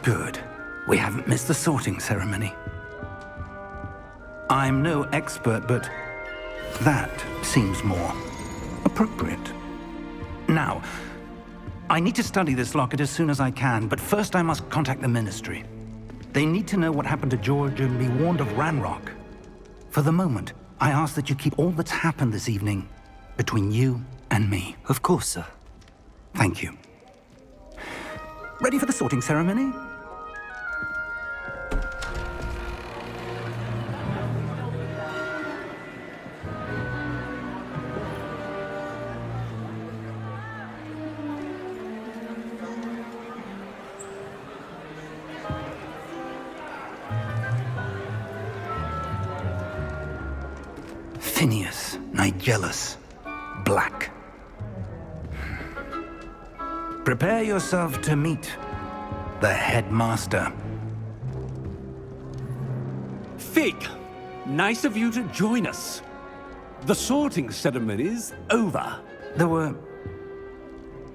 Good. We haven't missed the sorting ceremony. I'm no expert, but that seems more appropriate. Now, I need to study this locket as soon as I can, but first I must contact the Ministry. They need to know what happened to George and be warned of Ranrock. For the moment, I ask that you keep all that's happened this evening between you and me. Of course, sir. Thank you. Ready for the sorting ceremony? Phineas, Nigellus, Black. Prepare yourself to meet the headmaster. Fig, nice of you to join us. The sorting ceremony's over. There were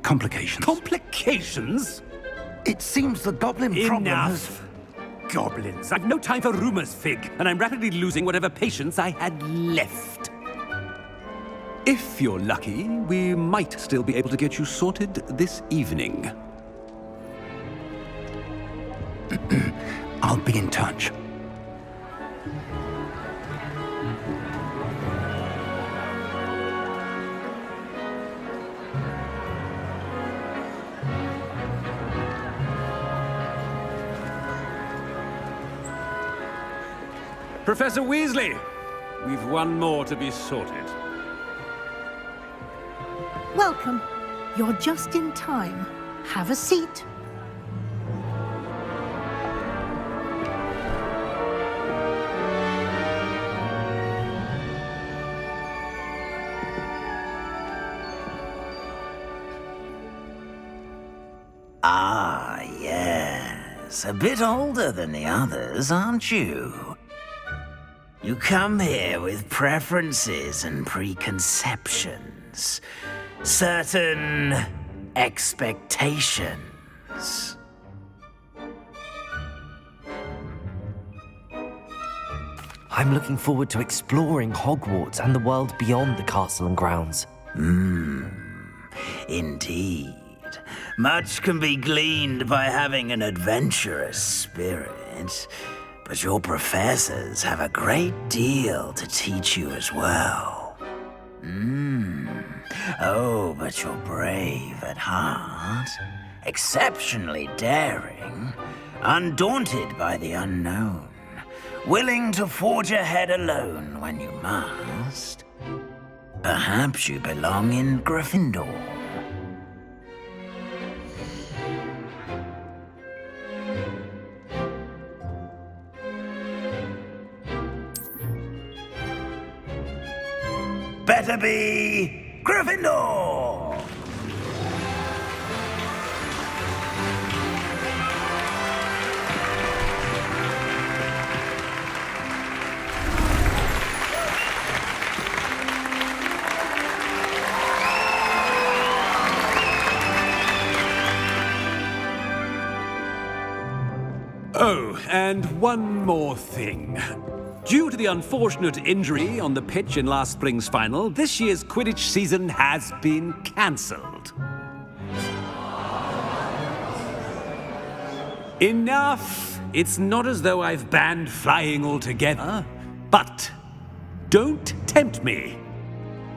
complications. Complications? It seems the goblin problem has... Enough. Goblins. I've no time for rumors, Fig, and I'm rapidly losing whatever patience I had left. If you're lucky, we might still be able to get you sorted this evening. I'll be in touch. Professor Weasley, we've one more to be sorted. Welcome. You're just in time. Have a seat. Ah, yes. A bit older than the others, aren't you? You come here with preferences and preconceptions. Certain expectations. I'm looking forward to exploring Hogwarts and the world beyond the castle and grounds. Indeed. Much can be gleaned by having an adventurous spirit, but your professors have a great deal to teach you as well. Oh, but you're brave at heart, exceptionally daring, undaunted by the unknown, willing to forge ahead alone when you must. Perhaps you belong in Gryffindor. Better be Gryffindor! Oh, and one more thing. Due to the unfortunate injury on the pitch in last spring's final, this year's Quidditch season has been cancelled. Enough! It's not as though I've banned flying altogether, but don't tempt me.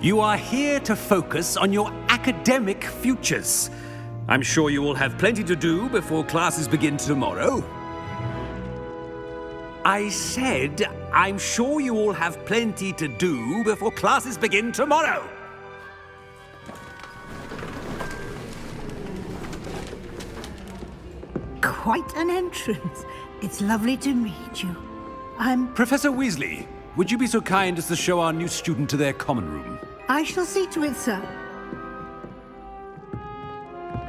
You are here to focus on your academic futures. I'm sure you will have plenty to do before classes begin tomorrow. I said, I'm sure you all have plenty to do before classes begin tomorrow. Quite an entrance. It's lovely to meet you. I'm... Professor Weasley, would you be so kind as to show our new student to their common room? I shall see to it, sir.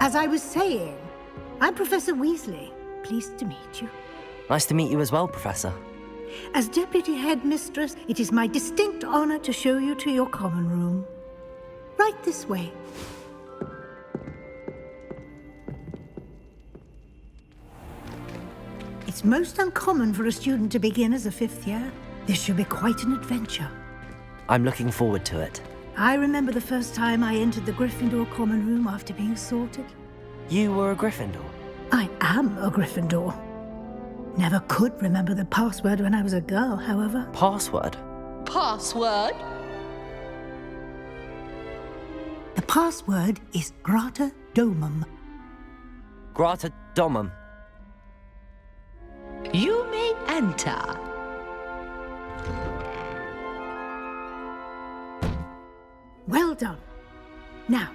As I was saying, I'm Professor Weasley. Pleased to meet you. Nice to meet you as well, Professor. As Deputy Headmistress, it is my distinct honor to show you to your common room. Right this way. It's most uncommon for a student to begin as a 5th year. This should be quite an adventure. I'm looking forward to it. I remember the first time I entered the Gryffindor common room after being sorted. You were a Gryffindor? I am a Gryffindor. Never could remember the password when I was a girl, however. Password? Password? The password is Grata Domum. Grata Domum. You may enter. Well done. Now,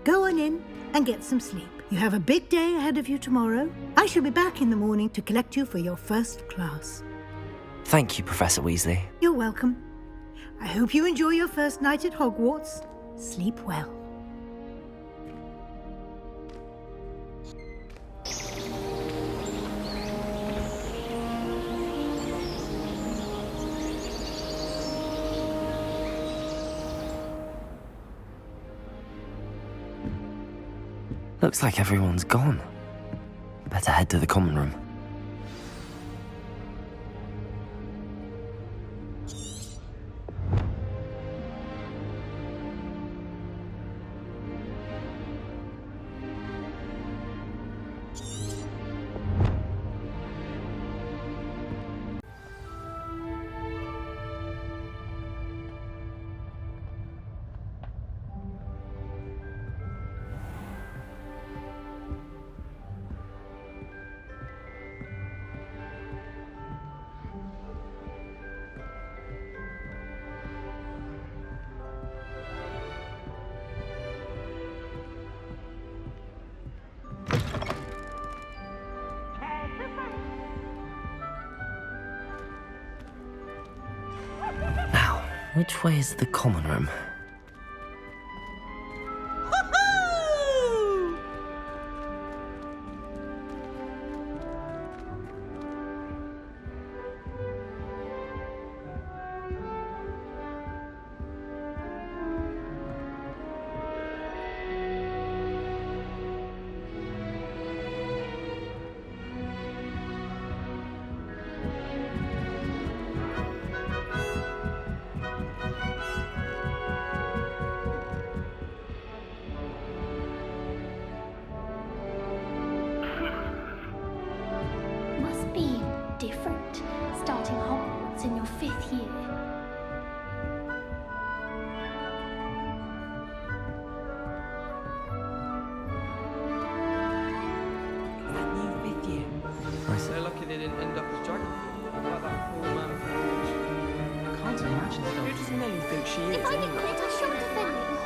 go on in and get some sleep. You have a big day ahead of you tomorrow. I shall be back in the morning to collect you for your first class. Thank you, Professor Weasley. You're welcome. I hope you enjoy your first night at Hogwarts. Sleep well. Looks like everyone's gone. Better head to the common room. Which way is the common room? Must be different starting Hogwarts in your 5th year. That new 5th year. They're lucky they didn't end up as dragon. Like that poor man. I can't imagine it. Who does Nelly think she is? If I get anyway? caught, I shall defend you.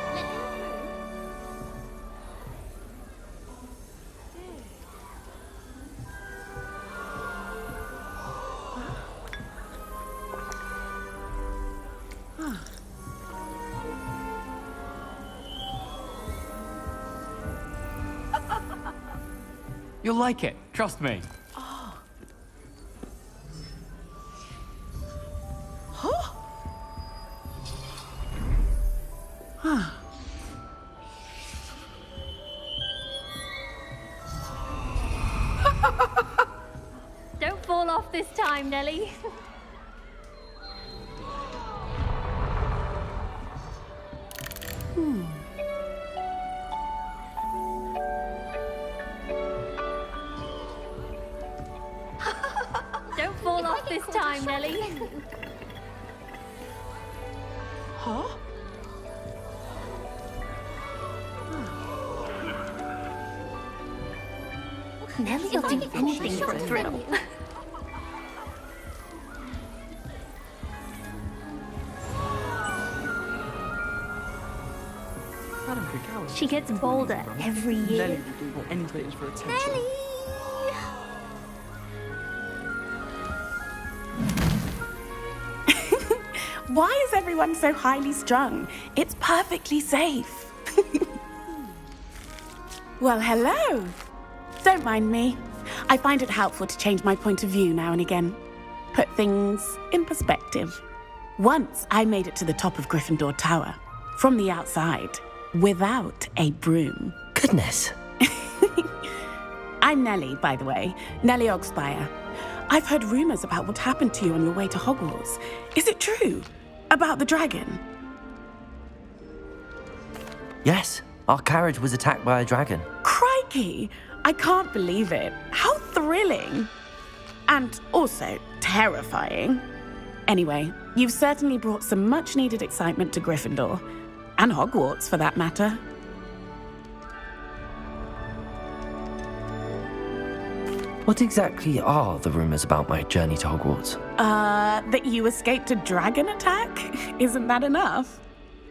You'll like it, trust me. Don't fall off this time, Nelly. Don't fall off this time, Nelly. Huh? Nelly will do anything for a thrill. Madam Kikau is She gets bolder every Nelly year. would do what anything is for attention. Nelly! Why is everyone so highly strung? It's perfectly safe. Well, hello. Don't mind me. I find it helpful to change my point of view now and again. Put things in perspective. Once I made it to the top of Gryffindor Tower, from the outside, without a broom. Goodness. I'm Nellie, by the way. Nellie Ogspire. I've heard rumours about what happened to you on your way to Hogwarts. Is it true? About the dragon? Yes, our carriage was attacked by a dragon. Crikey! I can't believe it. How thrilling! And also terrifying. Anyway, you've certainly brought some much-needed excitement to Gryffindor. And Hogwarts, for that matter. What exactly are the rumours about my journey to Hogwarts? That you escaped a dragon attack? Isn't that enough?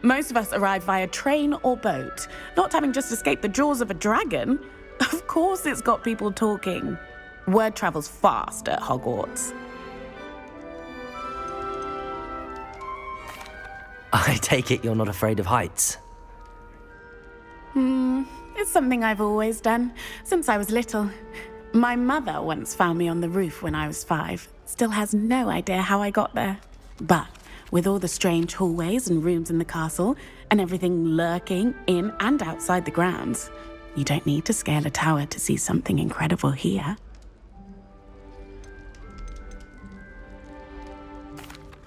Most of us arrive via train or boat, not having just escaped the jaws of a dragon. Of course it's got people talking. Word travels fast at Hogwarts. I take it you're not afraid of heights. It's something I've always done, since I was little. My mother once found me on the roof when I was 5. Still has no idea how I got there. But with all the strange hallways and rooms in the castle, and everything lurking in and outside the grounds, you don't need to scale a tower to see something incredible here.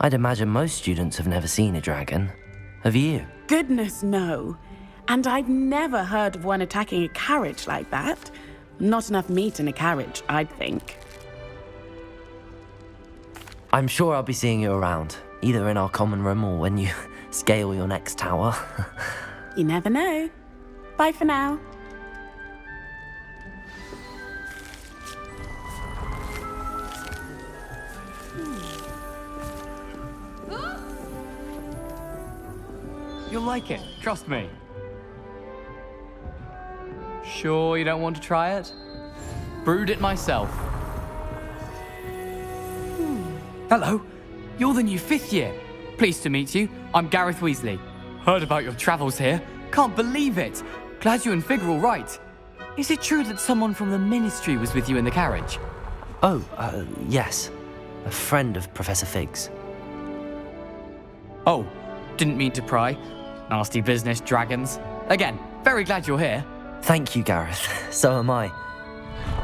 I'd imagine most students have never seen a dragon. Have you? Goodness, no. And I've never heard of one attacking a carriage like that. Not enough meat in a carriage, I'd think. I'm sure I'll be seeing you around, either in our common room or when you scale your next tower. You never know. Bye for now. You'll like it, trust me. Sure you don't want to try it? Brewed it myself. Hello, you're the new 5th year. Pleased to meet you. I'm Gareth Weasley. Heard about your travels here. Can't believe it. Glad you and Fig are all right. Is it true that someone from the Ministry was with you in the carriage? Yes. A friend of Professor Fig's. Oh, didn't mean to pry. Nasty business, dragons. Again, very glad you're here. Thank you, Gareth. So am I.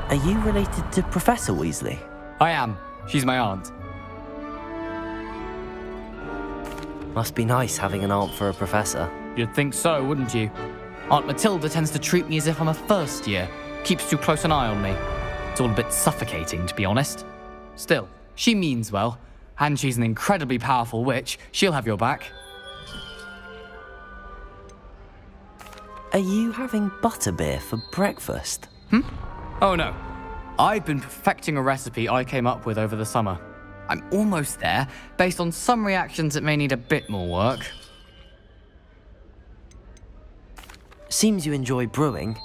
Are you related to Professor Weasley? I am. She's my aunt. Must be nice having an aunt for a professor. You'd think so, wouldn't you? Aunt Matilda tends to treat me as if I'm a first year. Keeps too close an eye on me. It's all a bit suffocating, to be honest. Still, she means well. And she's an incredibly powerful witch. She'll have your back. Are you having butterbeer for breakfast? Oh no. I've been perfecting a recipe I came up with over the summer. I'm almost there, based on some reactions that may need a bit more work. Seems you enjoy brewing.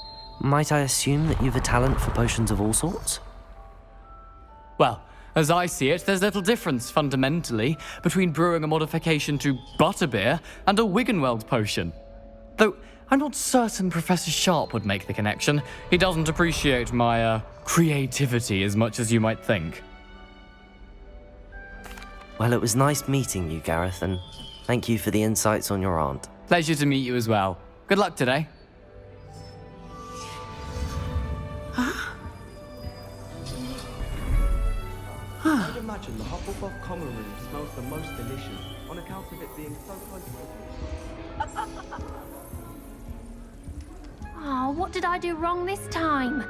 Might I assume that you've a talent for potions of all sorts? Well, as I see it, there's little difference, fundamentally, between brewing a modification to butterbeer and a Wiggenweld potion. Though, I'm not certain Professor Sharp would make the connection. He doesn't appreciate my, creativity as much as you might think. Well, it was nice meeting you, Gareth, and thank you for the insights on your aunt. Pleasure to meet you as well. Good luck today. I'd imagine the Hufflepuff common room smells the most delicious on account of it being so close to Oh, what did I do wrong this time?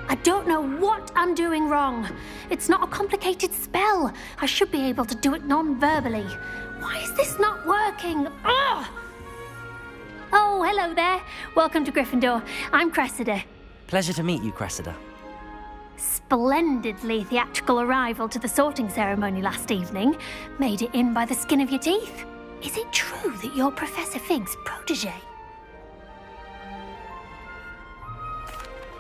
I don't know what I'm doing wrong. It's not a complicated spell. I should be able to do it non-verbally. Why is this not working? Ugh! Oh, hello there. Welcome to Gryffindor. I'm Cressida. Pleasure to meet you, Cressida. Splendidly theatrical arrival to the sorting ceremony last evening. Made it in by the skin of your teeth. Is it true that you're Professor Fig's protege?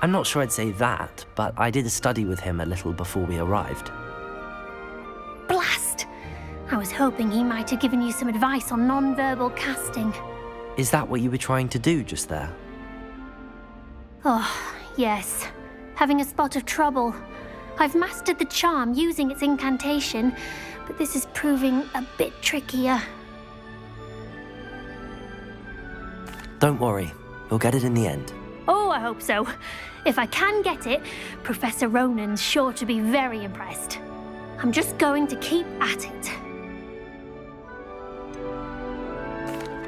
I'm not sure I'd say that, but I did a study with him a little before we arrived. Blast! I was hoping he might have given you some advice on non-verbal casting. Is that what you were trying to do just there? Oh, yes. Having a spot of trouble. I've mastered the charm using its incantation, but this is proving a bit trickier. Don't worry, you'll get it in the end. Oh, I hope so. If I can get it, Professor Ronan's sure to be very impressed. I'm just going to keep at it.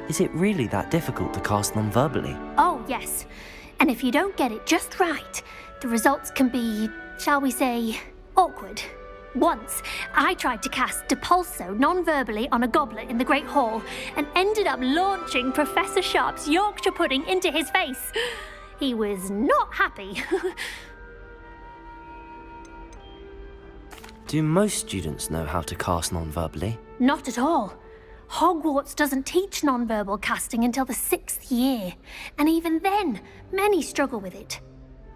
Is it really that difficult to cast non-verbally? Oh, yes. And if you don't get it just right, the results can be, shall we say, awkward. Once, I tried to cast Depulso non-verbally on a goblet in the Great Hall and ended up launching Professor Sharp's Yorkshire pudding into his face. He was not happy. Do most students know how to cast non-verbally? Not at all. Hogwarts doesn't teach non-verbal casting until the 6th year, and even then, many struggle with it.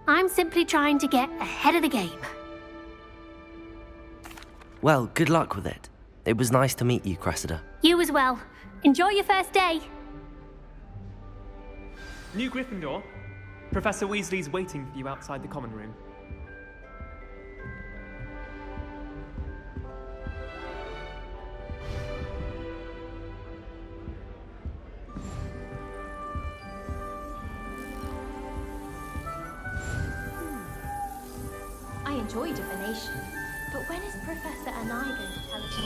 I'm simply trying to get ahead of the game. Well, good luck with it. It was nice to meet you, Cressida. You as well. Enjoy your first day. New Gryffindor. Professor Weasley's waiting for you outside the common room. I enjoy divination, but when is Professor and I going to tell it to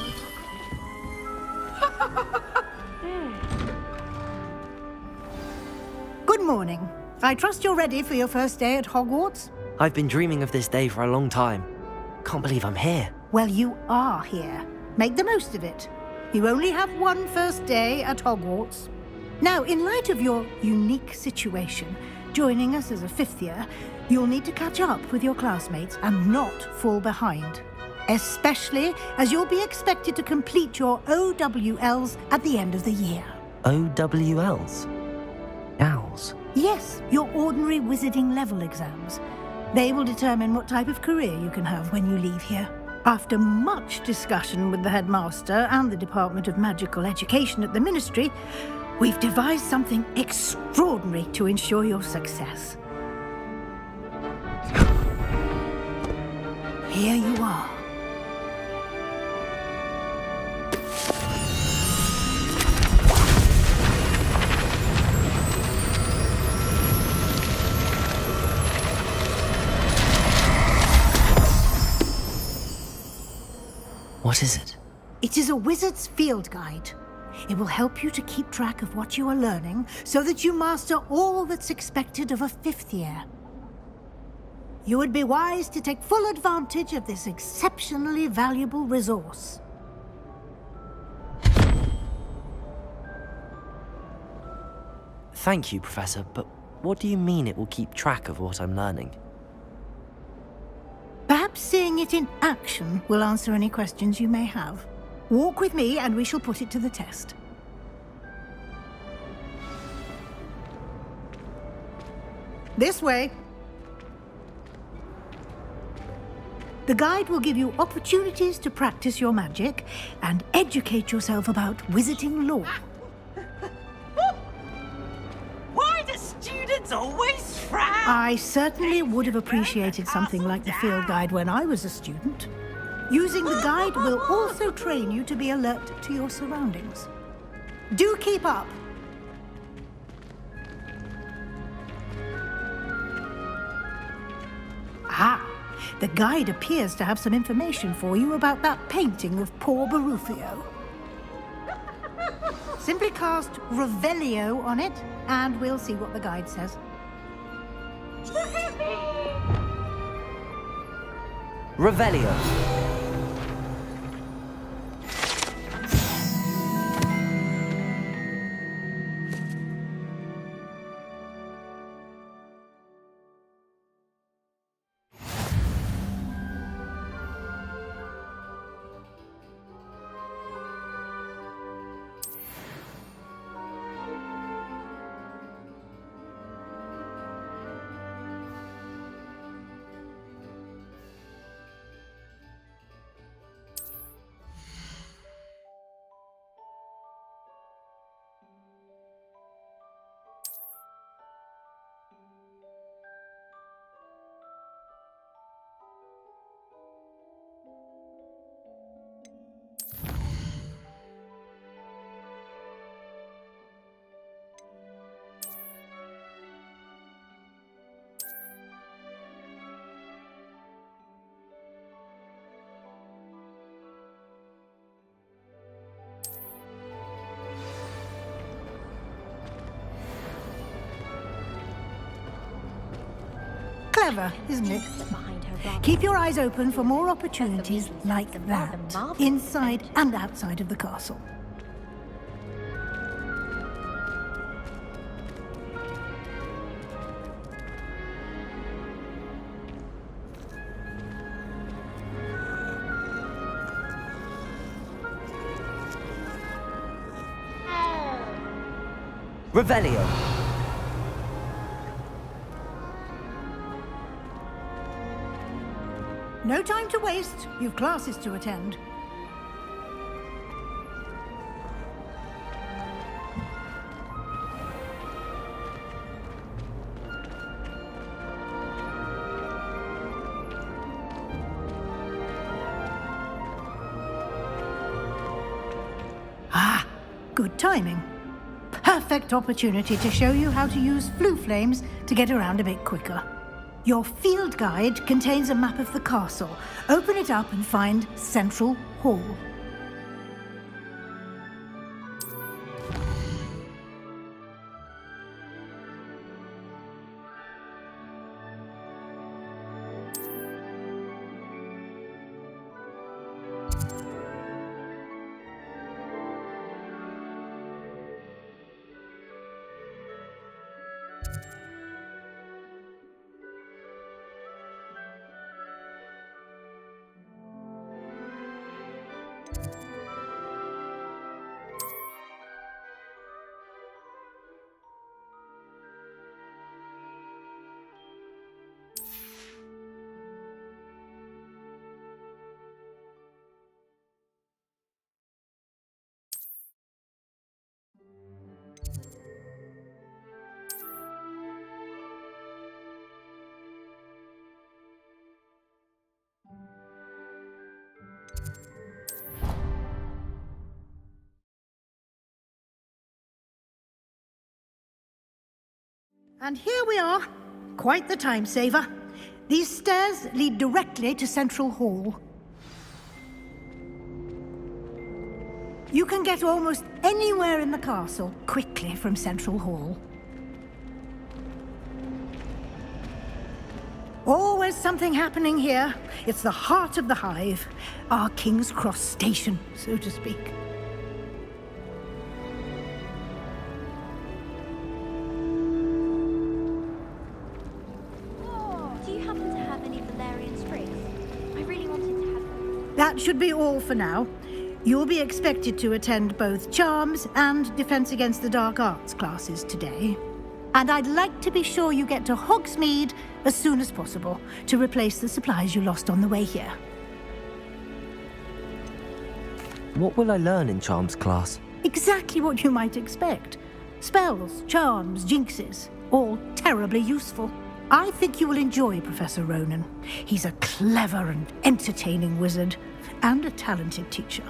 my Good morning. I trust you're ready for your first day at Hogwarts? I've been dreaming of this day for a long time. Can't believe I'm here. Well, you are here. Make the most of it. You only have one first day at Hogwarts. Now, in light of your unique situation, joining us as a 5th year, you'll need to catch up with your classmates and not fall behind. Especially as you'll be expected to complete your OWLs at the end of the year. OWLs? Owls? Yes, your ordinary wizarding level exams. They will determine what type of career you can have when you leave here. After much discussion with the headmaster and the Department of Magical Education at the Ministry, we've devised something extraordinary to ensure your success. Here you are. What is it? It is a wizard's field guide. It will help you to keep track of what you are learning so that you master all that's expected of a 5th year. You would be wise to take full advantage of this exceptionally valuable resource. Thank you, Professor, but what do you mean it will keep track of what I'm learning? Perhaps seeing it in action will answer any questions you may have. Walk with me and we shall put it to the test. This way. The guide will give you opportunities to practice your magic and educate yourself about wizarding lore. Why do students always frown? I certainly would have appreciated something like the field guide when I was a student. Using the guide will also train you to be alert to your surroundings. Do keep up. Ah, the guide appears to have some information for you about that painting of poor Barufio. Simply cast Revelio on it, and we'll see what the guide says. Revelio. Clever, isn't it? Keep your eyes open for more opportunities like that, inside and outside of the castle. Revelio. No time to waste. You've classes to attend. Ah, good timing. Perfect opportunity to show you how to use flue flames to get around a bit quicker. Your field guide contains a map of the castle. Open it up and find Central Hall. And here we are. Quite the time saver. These stairs lead directly to Central Hall. You can get almost anywhere in the castle quickly from Central Hall. Always something happening here. It's the heart of the hive. Our King's Cross station, so to speak. That should be all for now. You'll be expected to attend both Charms and Defense Against the Dark Arts classes today. And I'd like to be sure you get to Hogsmeade as soon as possible to replace the supplies you lost on the way here. What will I learn in Charms class? Exactly what you might expect. Spells, charms, jinxes, all terribly useful. I think you will enjoy Professor Ronan. He's a clever and entertaining wizard, and a talented teacher.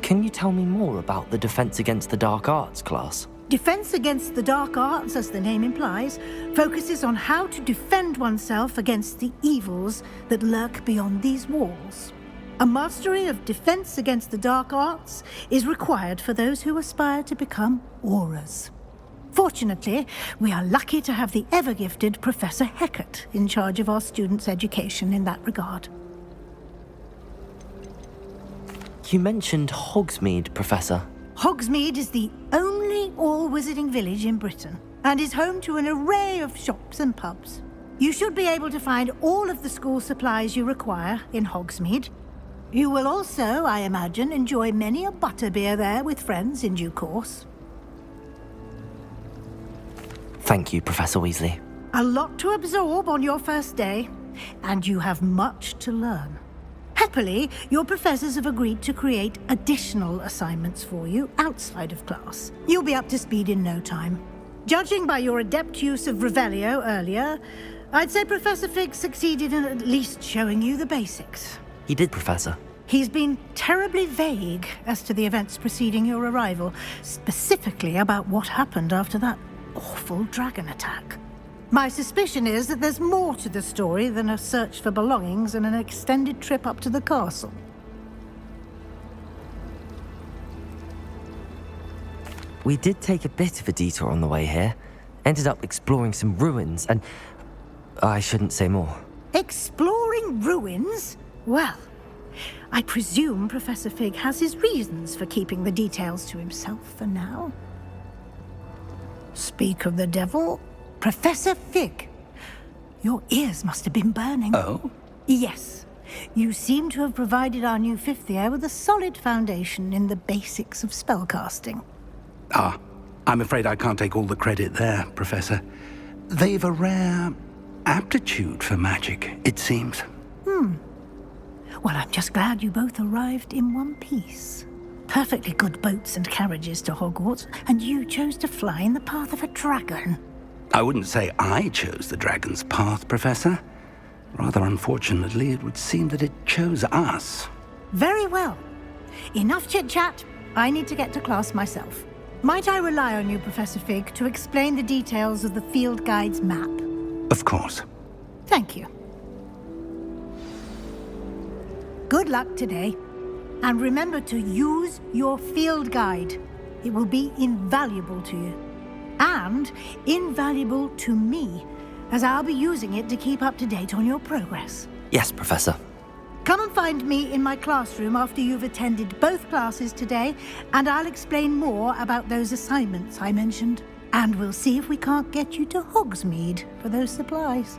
Can you tell me more about the Defense Against the Dark Arts class? Defense Against the Dark Arts, as the name implies, focuses on how to defend oneself against the evils that lurk beyond these walls. A mastery of Defense Against the Dark Arts is required for those who aspire to become auras. Fortunately, we are lucky to have the ever-gifted Professor Hecat in charge of our students' education in that regard. You mentioned Hogsmeade, Professor. Hogsmeade is the only all-wizarding village in Britain and is home to an array of shops and pubs. You should be able to find all of the school supplies you require in Hogsmeade. You will also, I imagine, enjoy many a butterbeer there with friends in due course. Thank you, Professor Weasley. A lot to absorb on your first day, and you have much to learn. Happily, your professors have agreed to create additional assignments for you outside of class. You'll be up to speed in no time. Judging by your adept use of Revelio earlier, I'd say Professor Fig succeeded in at least showing you the basics. He did, Professor. He's been terribly vague as to the events preceding your arrival, specifically about what happened after that awful dragon attack. My suspicion is that there's more to the story than a search for belongings and an extended trip up to the castle. We did take a bit of a detour on the way here, Ended up exploring some ruins, and I shouldn't say more. Exploring ruins? Well, I presume Professor Fig has his reasons for keeping the details to himself for now. Speak of the devil, Professor Fig. Your ears must have been burning. Oh? Yes. You seem to have provided our new fifth year with a solid foundation in the basics of spellcasting. Ah, I'm afraid I can't take all the credit there, Professor. They've a rare aptitude for magic, it seems. Well, I'm just glad you both arrived in one piece. Perfectly good boats and carriages to Hogwarts, and you chose to fly in the path of a dragon. I wouldn't say I chose the dragon's path, Professor. Rather unfortunately, it would seem that it chose us. Very well. Enough chit-chat. I need to get to class myself. Might I rely on you, Professor Fig, to explain the details of the field guide's map? Of course. Thank you. Good luck today. And remember to use your field guide. It will be invaluable to you. And invaluable to me, as I'll be using it to keep up to date on your progress. Yes, Professor. Come and find me in my classroom after you've attended both classes today, and I'll explain more about those assignments I mentioned. And we'll see if we can't get you to Hogsmeade for those supplies.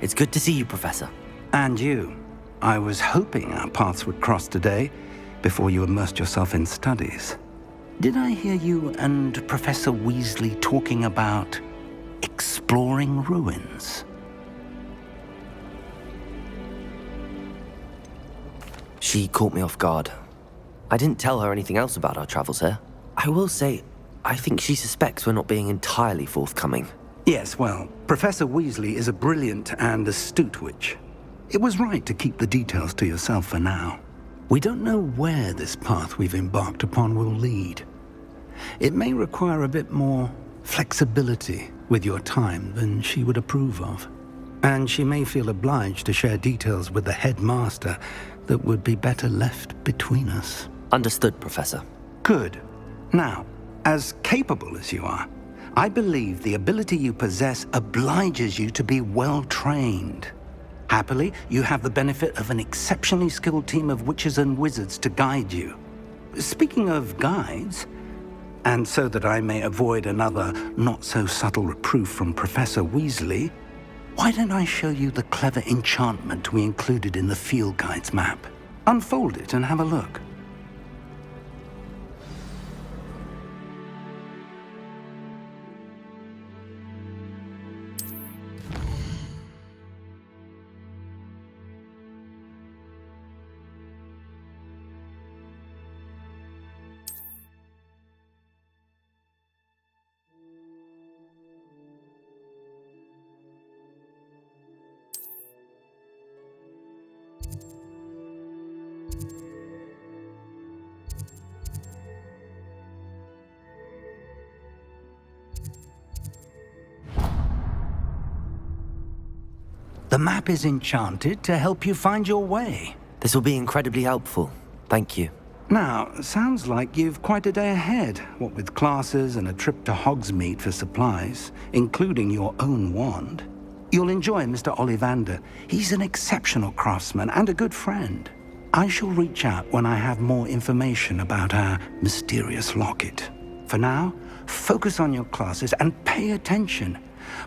It's good to see you, Professor. And you. I was hoping our paths would cross today, before you immersed yourself in studies. Did I hear you and Professor Weasley talking about exploring ruins? She caught me off guard. I didn't tell her anything else about our travels here. I will say, I think she suspects we're not being entirely forthcoming. Yes, well, Professor Weasley is a brilliant and astute witch. It was right to keep the details to yourself for now. We don't know where this path we've embarked upon will lead. It may require a bit more flexibility with your time than she would approve of. And she may feel obliged to share details with the headmaster that would be better left between us. Understood, Professor. Good. Now, as capable as you are, I believe the ability you possess obliges you to be well-trained. Happily, you have the benefit of an exceptionally skilled team of witches and wizards to guide you. Speaking of guides, and so that I may avoid another not-so-subtle reproof from Professor Weasley, why don't I show you the clever enchantment we included in the field guide's map? Unfold it and have a look. The map is enchanted to help you find your way. This will be incredibly helpful. Thank you. Now, sounds like you've quite a day ahead, what with classes and a trip to Hogsmeade for supplies, including your own wand. You'll enjoy Mr. Ollivander. He's an exceptional craftsman and a good friend. I shall reach out when I have more information about our mysterious locket. For now, focus on your classes and pay attention.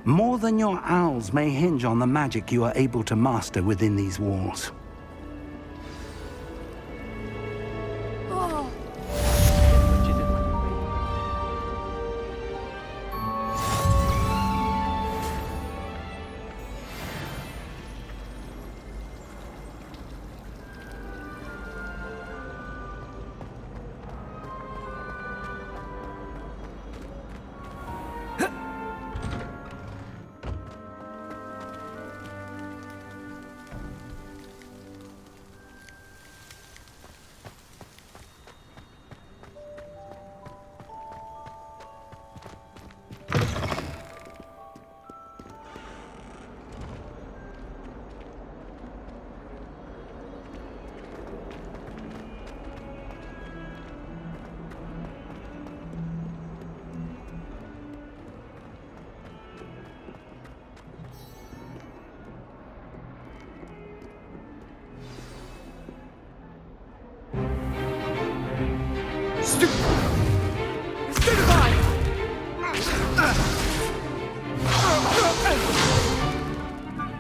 More than your owls may hinge on the magic you are able to master within these walls.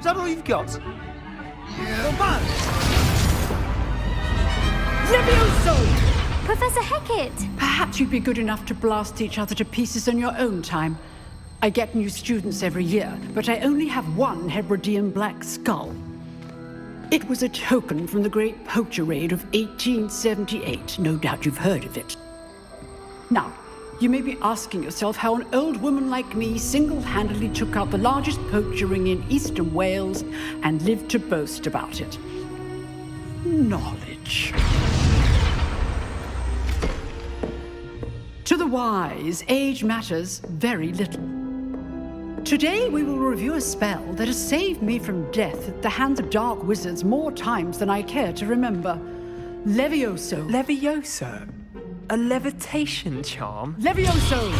that all you've got? Levioso! Professor Hecat! Perhaps you'd be good enough to blast each other to pieces on your own time. I get new students every year, but I only have one Hebridean black skull. It was a token from the Great Poacher Raid of 1878. No doubt you've heard of it. Now, you may be asking yourself how an old woman like me single-handedly took out the largest poacher ring in eastern Wales and lived to boast about it. Knowledge. To the wise, age matters very little. Today we will review a spell that has saved me from death at the hands of dark wizards more times than I care to remember. Levioso. Levioso? A levitation charm? Levioso!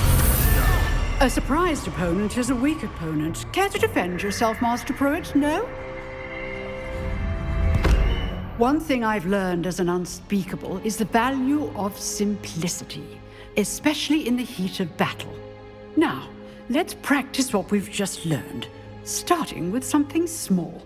A surprised opponent is a weak opponent. Care to defend yourself, Master Pruitt? No? One thing I've learned as an unspeakable is the value of simplicity, especially in the heat of battle. Now, let's practice what we've just learned, starting with something small.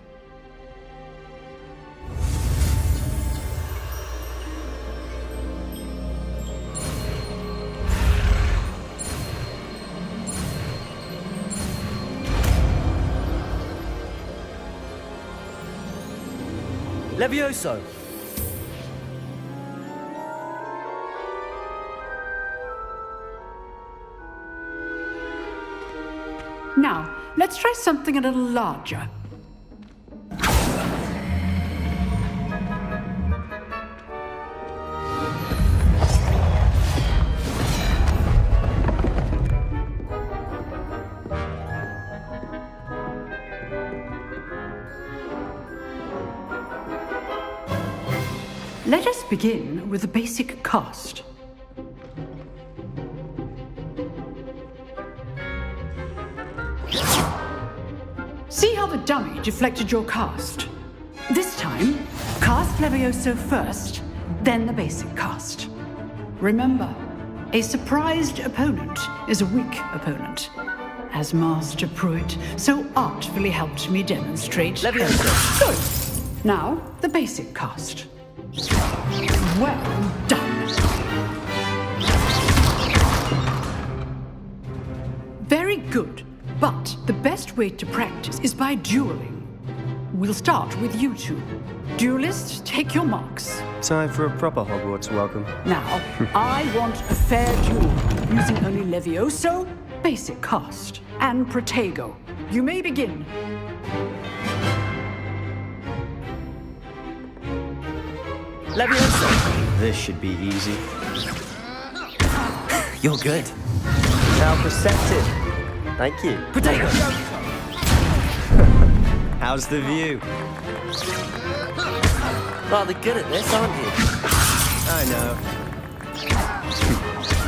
Levioso! Now, let's try something a little larger. Let us begin with the basic cast. See how the dummy deflected your cast? This time, cast Levioso first, then the basic cast. Remember, a surprised opponent is a weak opponent, as Master Pruitt so artfully helped me demonstrate. Levioso! Good. Now, the basic cast. Well done. Very good. But the best way to practice is by dueling. We'll start with you two. Duelists, take your marks. Time for a proper Hogwarts welcome. Now, I want a fair duel, using only Levioso, basic cast, and Protego. You may begin. Levioso! This should be easy. You're good. How perceptive. Thank you. Protego! How's the view? Rather good at this, aren't you? I know.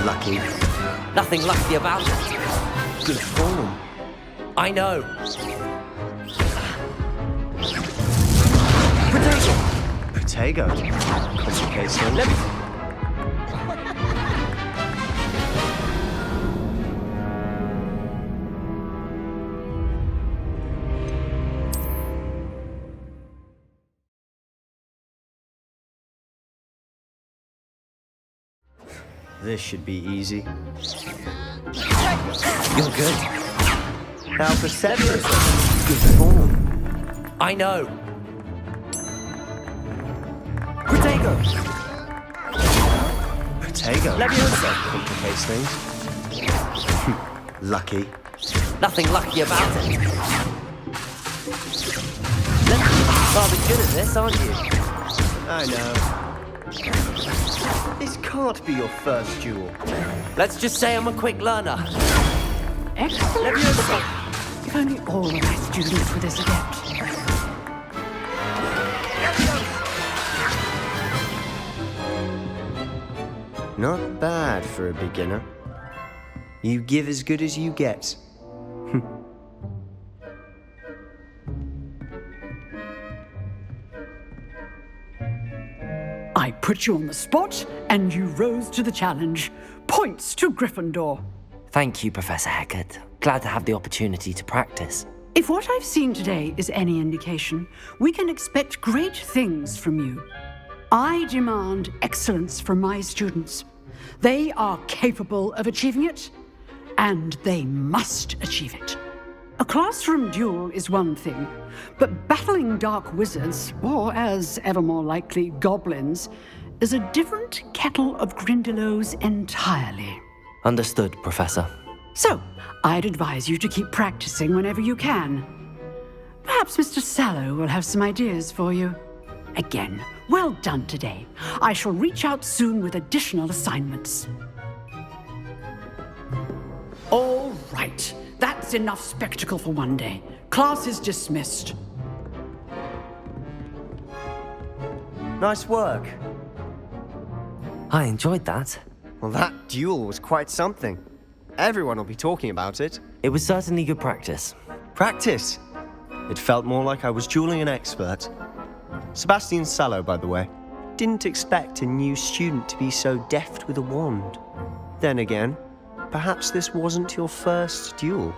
Lucky. Nothing lucky about it. Good form. I know. Protego. Complicates things. This should be easy. You're good. How perceptive. Good form. I know. Protego! Protego. Levioso! Complicates things. Lucky. Nothing lucky about it. Rather good at this, aren't you? I know. This can't be your first duel. Let's just say I'm a quick learner. Excellent. If only all of my students were this adept. Not bad for a beginner. You give as good as you get. I put you on the spot, and you rose to the challenge. Points to Gryffindor. Thank you, Professor Hecat. Glad to have the opportunity to practice. If what I've seen today is any indication, we can expect great things from you. I demand excellence from my students. They are capable of achieving it, and they must achieve it. A classroom duel is one thing, but battling dark wizards, or as ever more likely, goblins, is a different kettle of Grindylows entirely. Understood, Professor. So, I'd advise you to keep practicing whenever you can. Perhaps Mr. Sallow will have some ideas for you. Again, well done today. I shall reach out soon with additional assignments. All right, that's enough spectacle for one day. Class is dismissed. Nice work. I enjoyed that. Well, that duel was quite something. Everyone will be talking about it. It was certainly good practice. Practice? It felt more like I was dueling an expert. Sebastian Sallow, by the way. Didn't expect a new student to be so deft with a wand. Then again, perhaps this wasn't your first duel.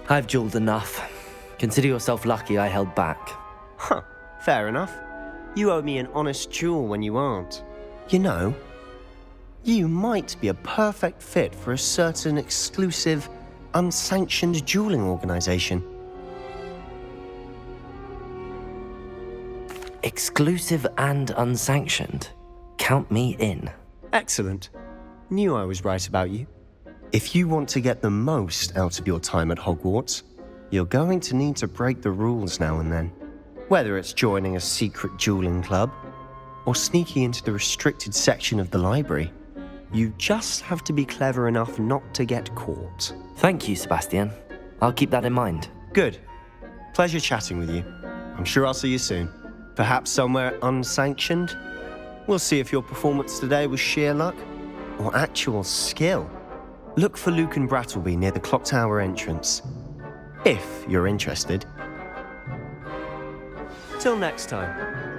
I've dueled enough. Consider yourself lucky I held back. Huh, fair enough. You owe me an honest duel when you aren't. You know, you might be a perfect fit for a certain exclusive, unsanctioned dueling organization. Exclusive and unsanctioned. Count me in. Excellent. Knew I was right about you. If you want to get the most out of your time at Hogwarts, you're going to need to break the rules now and then. Whether it's joining a secret dueling club, or sneaking into the restricted section of the library, you just have to be clever enough not to get caught. Thank you, Sebastian. I'll keep that in mind. Good. Pleasure chatting with you. I'm sure I'll see you soon. Perhaps somewhere unsanctioned? We'll see if your performance today was sheer luck, or actual skill. Look for Luke and Brattleby near the clock tower entrance. If you're interested. Till next time.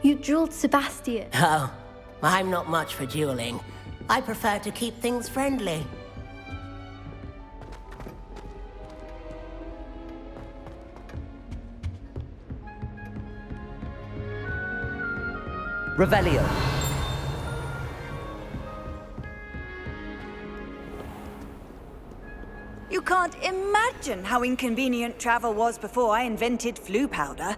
You dueled Sebastian. Oh, I'm not much for dueling. I prefer to keep things friendly. Revelio. You can't imagine how inconvenient travel was before I invented flu powder.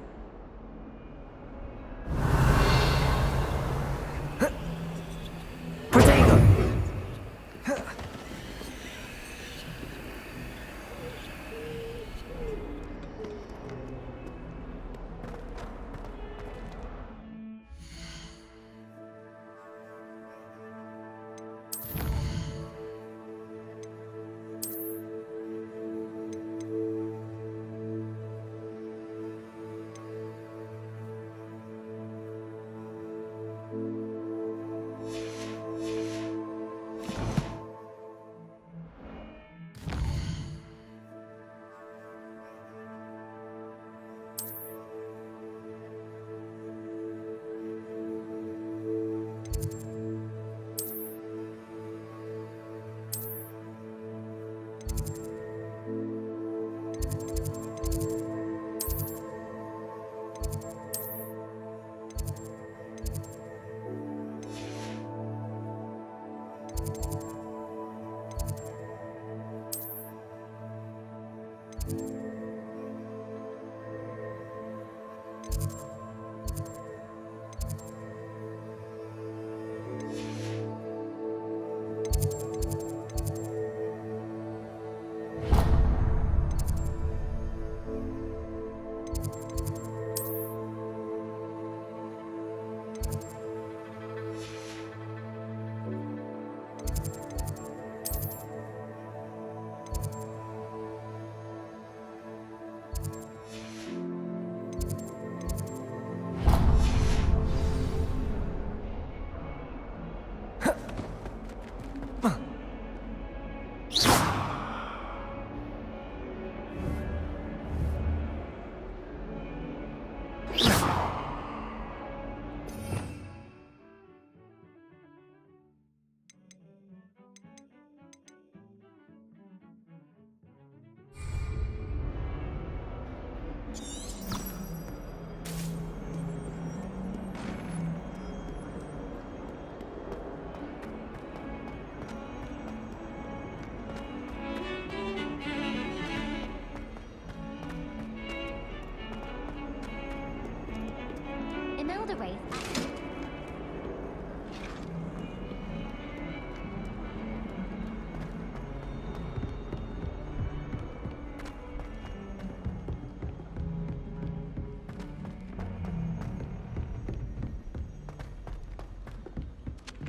Elder Wraith.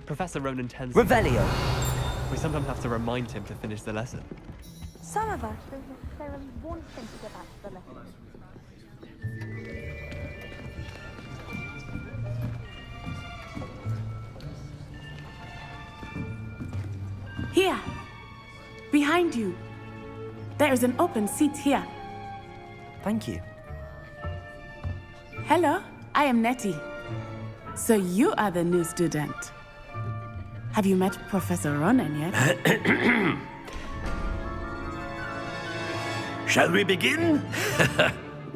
Professor Ronan tends Revelio. We sometimes have to remind him to finish the lesson. Some of us, there are wanting to get back to the lesson. Here. Behind you. There is an open seat here. Thank you. Hello, I am Nettie. So you are the new student. Have you met Professor Ronan yet? Shall we begin?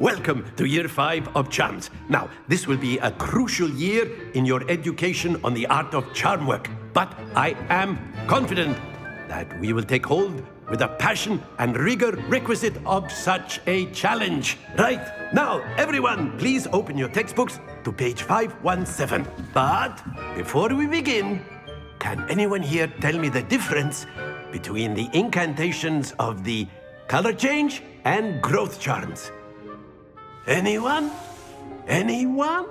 Welcome to Year 5 of Charms. Now, this will be a crucial year in your education on the art of charm work. But I am confident that we will take hold with the passion and rigor requisite of such a challenge. Right, now, everyone, please open your textbooks to page 517. But before we begin, can anyone here tell me the difference between the incantations of the color change and growth charms? Anyone? Anyone?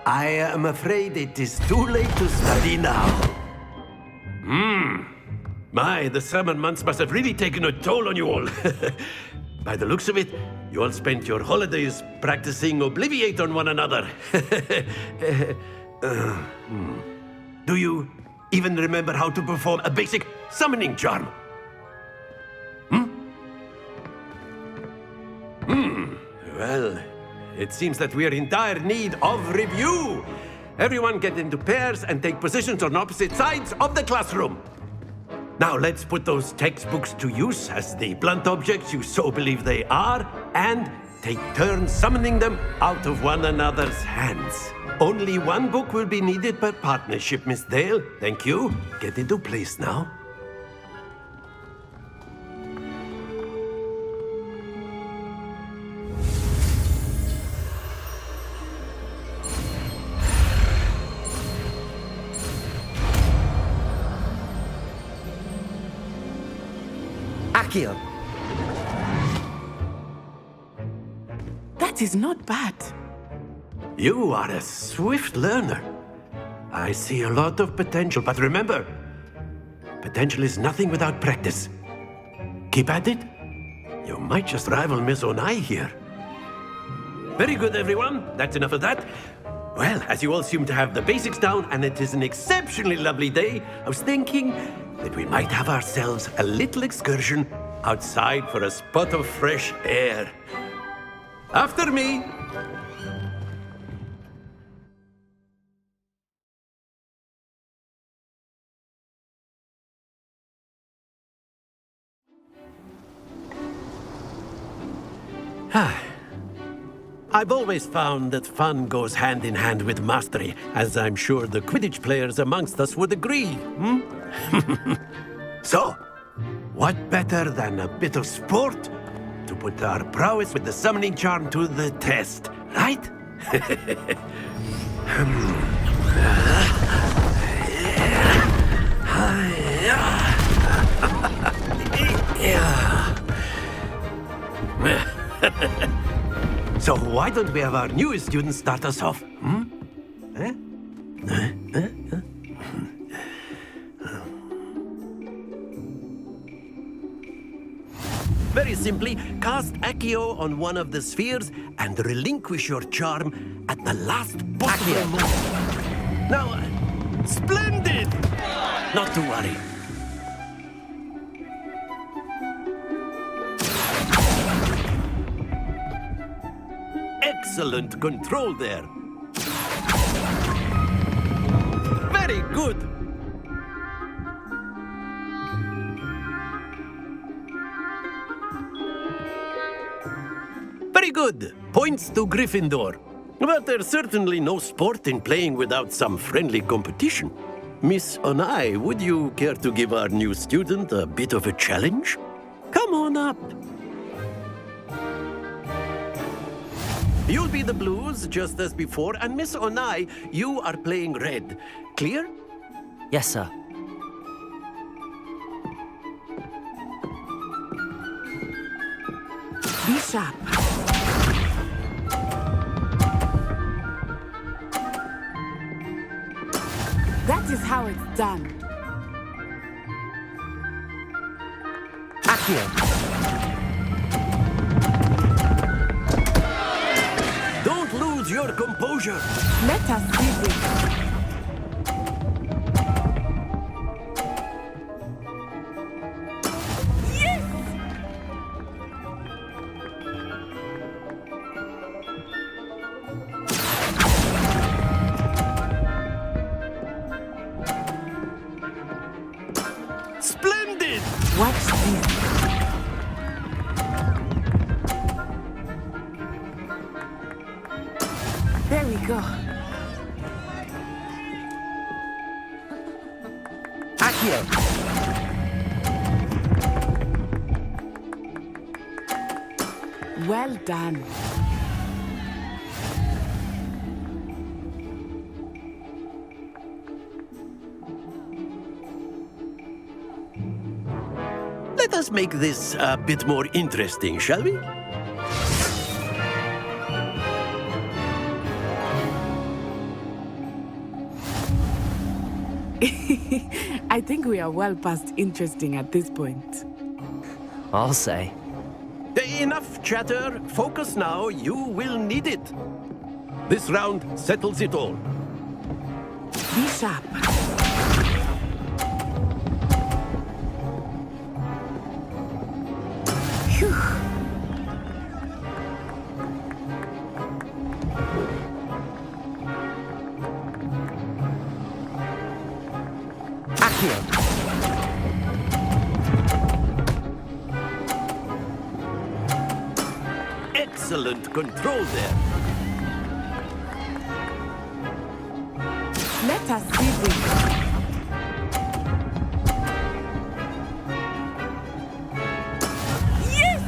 I am afraid it is too late to study now. My, the summer months must have really taken a toll on you all. By the looks of it, you all spent your holidays practicing Obliviate on one another. Do you even remember how to perform a basic summoning charm? Well, it seems that we are in dire need of review. Everyone get into pairs and take positions on opposite sides of the classroom. Now let's put those textbooks to use as the blunt objects you so believe they are, and take turns summoning them out of one another's hands. Only one book will be needed per partnership, Miss Dale. Thank you. Get into place now. Accio. That is not bad. You are a swift learner. I see a lot of potential, but remember, potential is nothing without practice. Keep at it. You might just rival Miss Onai here. Very good, everyone. That's enough of that. Well, as you all seem to have the basics down, and it is an exceptionally lovely day, I was thinking that we might have ourselves a little excursion outside for a spot of fresh air. After me. I've always found that fun goes hand in hand with mastery, as I'm sure the Quidditch players amongst us would agree. So, what better than a bit of sport to put our prowess with the summoning charm to the test, right? So why don't we have our newest student start us off? Very simply, cast Accio on one of the spheres and relinquish your charm at the last possible moment. Now, splendid! Not to worry. Excellent control there. Very good. Very good. Points to Gryffindor. But there's certainly no sport in playing without some friendly competition. Miss Onai, would you care to give our new student a bit of a challenge? Come on up. You'll be the blues, just as before, and Miss Onai, you are playing red. Clear? Yes, sir. Be sharp. That is how it's done. Accio. Don't lose your composure. Let us see this. Splendid! Watch this. There we go. Accio. Well done. Let us make this a bit more interesting, shall we? I think we are well past interesting at this point. I'll say. Enough chatter. Focus now. You will need it. This round settles it all. Be sharp. Phew. Accio. Excellent control there. Let us see this. Yes!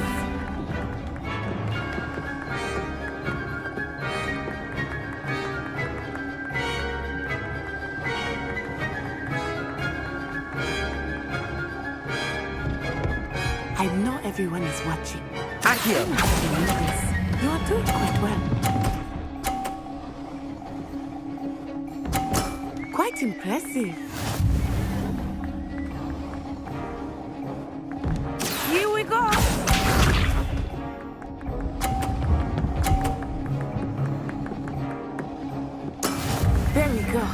I know everyone is watching. Accio. You are doing quite well. Quite impressive. Here we go. There we go.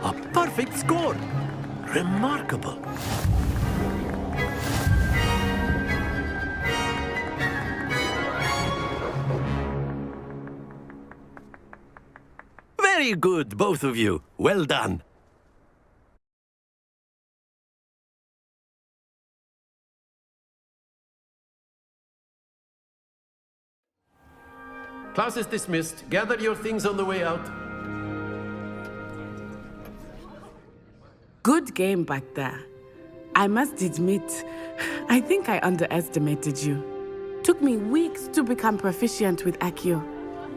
A perfect score. Remarkable. Very good, both of you. Well done. Class is dismissed. Gather your things on the way out. Good game back there. I must admit, I think I underestimated you. Took me weeks to become proficient with Accio.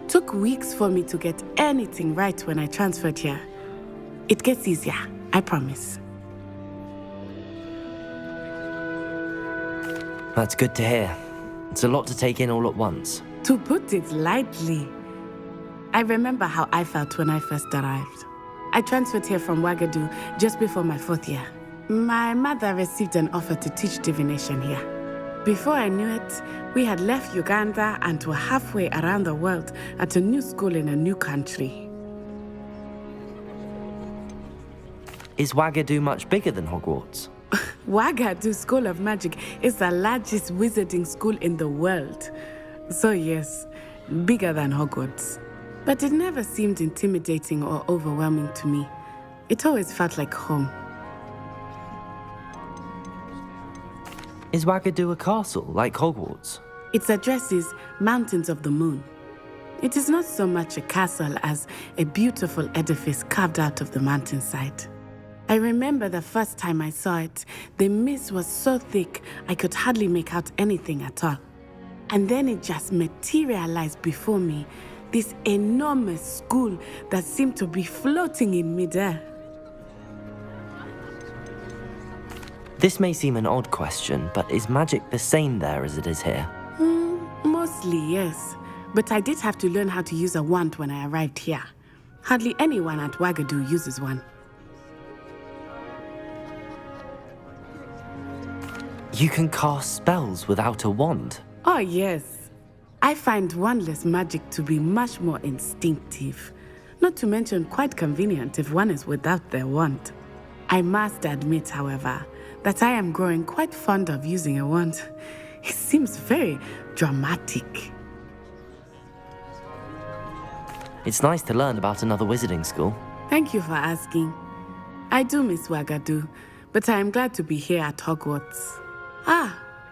Took weeks for me to get anything right when I transferred here. It gets easier, I promise. That's good to hear. It's a lot to take in all at once. To put it lightly, I remember how I felt when I first arrived. I transferred here from Ouagadougou just before my 4th year. My mother received an offer to teach divination here. Before I knew it, we had left Uganda and were halfway around the world at a new school in a new country. Is Ouagadougou much bigger than Hogwarts? Ouagadougou School of Magic is the largest wizarding school in the world. So yes, bigger than Hogwarts. But it never seemed intimidating or overwhelming to me. It always felt like home. Is Ouagadougou a castle, like Hogwarts? Its address is Mountains of the Moon. It is not so much a castle as a beautiful edifice carved out of the mountainside. I remember the first time I saw it, the mist was so thick I could hardly make out anything at all. And then it just materialized before me, this enormous school that seemed to be floating in midair. This may seem an odd question, but is magic the same there as it is here? Mostly, yes. But I did have to learn how to use a wand when I arrived here. Hardly anyone at Wagadu uses one. You can cast spells without a wand? Oh, yes. I find wandless magic to be much more instinctive. Not to mention quite convenient if one is without their wand. I must admit, however, that I am growing quite fond of using a wand. It seems very dramatic. It's nice to learn about another wizarding school. Thank you for asking. I do miss Wagadu, but I am glad to be here at Hogwarts.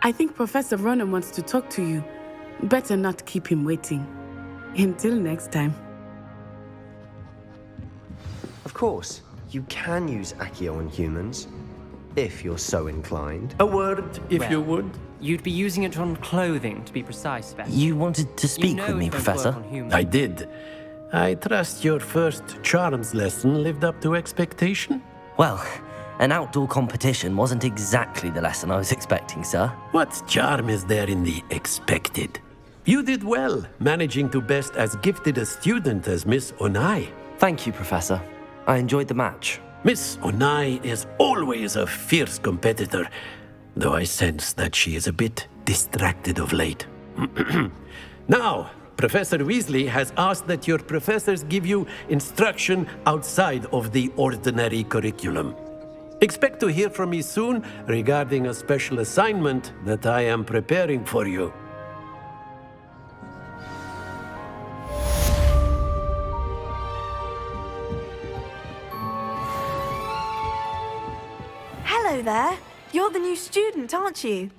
I think Professor Ronan wants to talk to you. Better not keep him waiting. Until next time. Of course, you can use Accio on humans, if you're so inclined. A word, if you would. You'd be using it on clothing, to be precise, Beth. You wanted to speak with me, Professor? I did. I trust your first charms lesson lived up to expectation? Well, an outdoor competition wasn't exactly the lesson I was expecting, sir. What charm is there in the expected? You did well, managing to best as gifted a student as Miss Onai. Thank you, Professor. I enjoyed the match. Miss Onai is always a fierce competitor, though I sense that she is a bit distracted of late. Now, Professor Weasley has asked that your professors give you instruction outside of the ordinary curriculum. Expect to hear from me soon regarding a special assignment that I am preparing for you. Hello there. You're the new student, aren't you?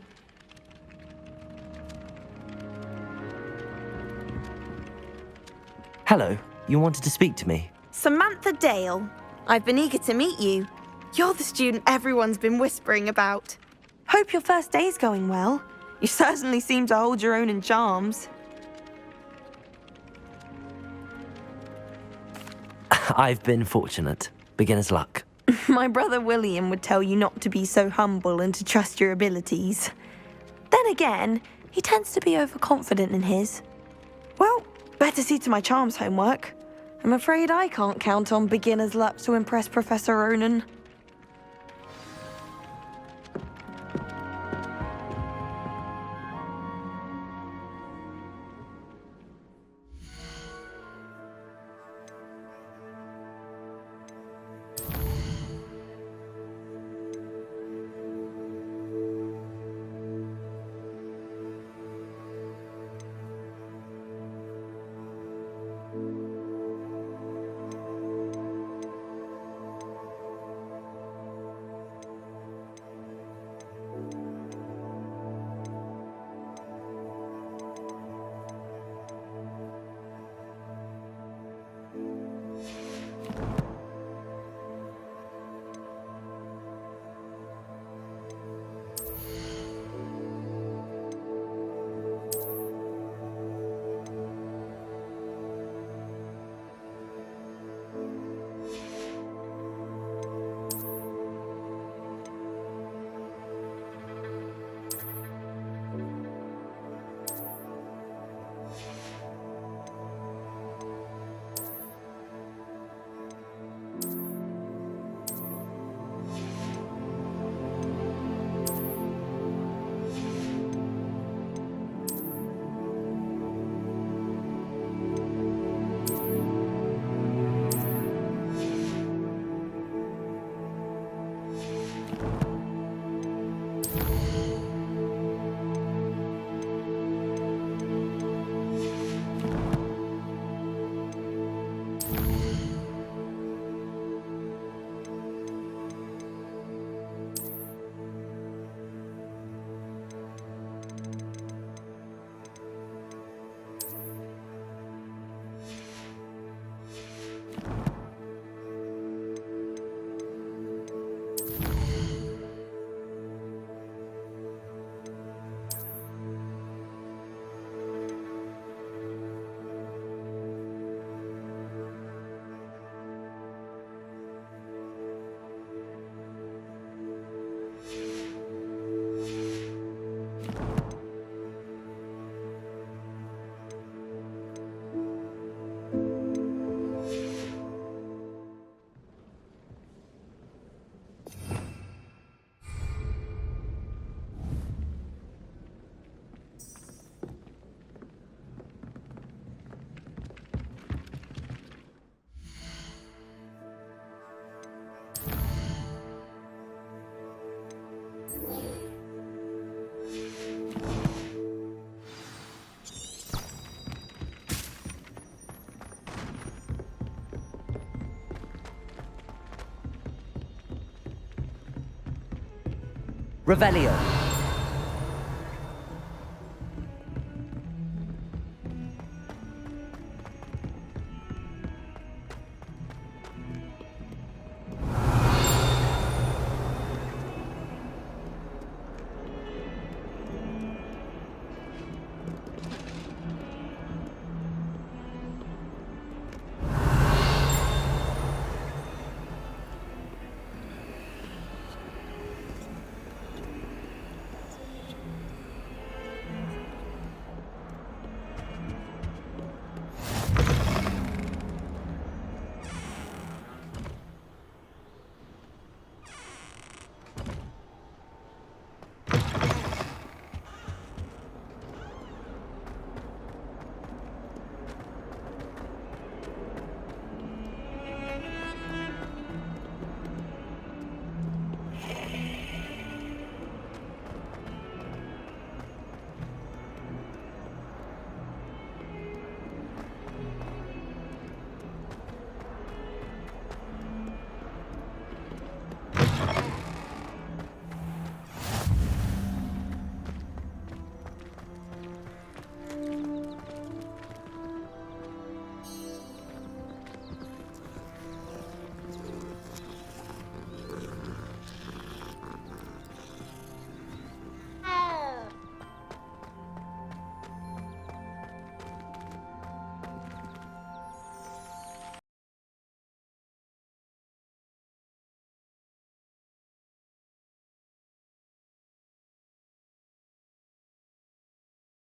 Hello, you wanted to speak to me? Samantha Dale. I've been eager to meet you. You're the student everyone's been whispering about. Hope your first day's going well. You certainly seem to hold your own in charms. I've been fortunate. Beginner's luck. My brother William would tell you not to be so humble and to trust your abilities. Then again, he tends to be overconfident in his. Well, better see to my charms homework. I'm afraid I can't count on beginner's luck to impress Professor Ronan. Revelio.